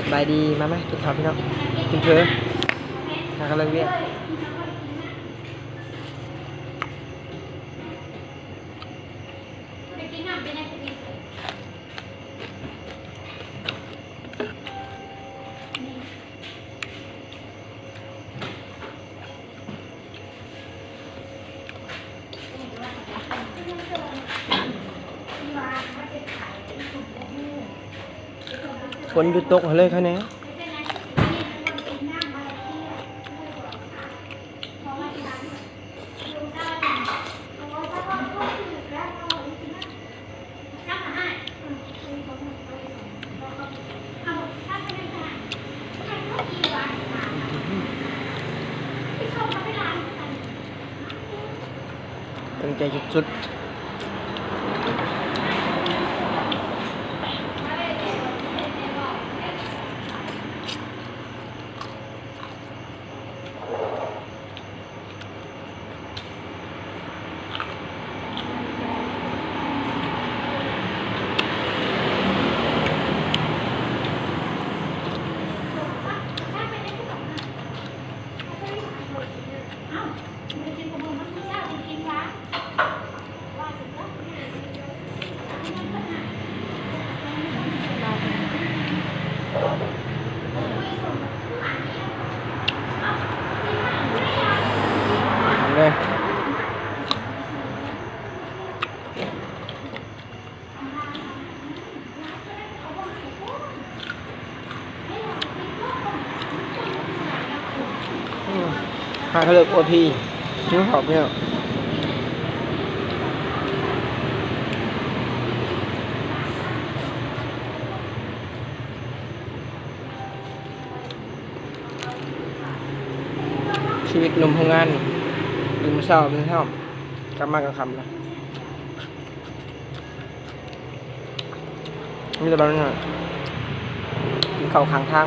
สบายดีมาไหมกินข้าวพี่น้องกินเถอะทางกำลังเวียนฝนหยุดตกเลยค่ะเนี่ยตั้งใจสุดๆเลยหาเขาเลิกโอทีนิ้วหอบเนี่ยชีวิตหนุ่มทำงานตื่นมาเช้าเป็นเช้ากลับมากลางค่ำแล้วมีแต่บางอย่างกินข้าวข้างทาง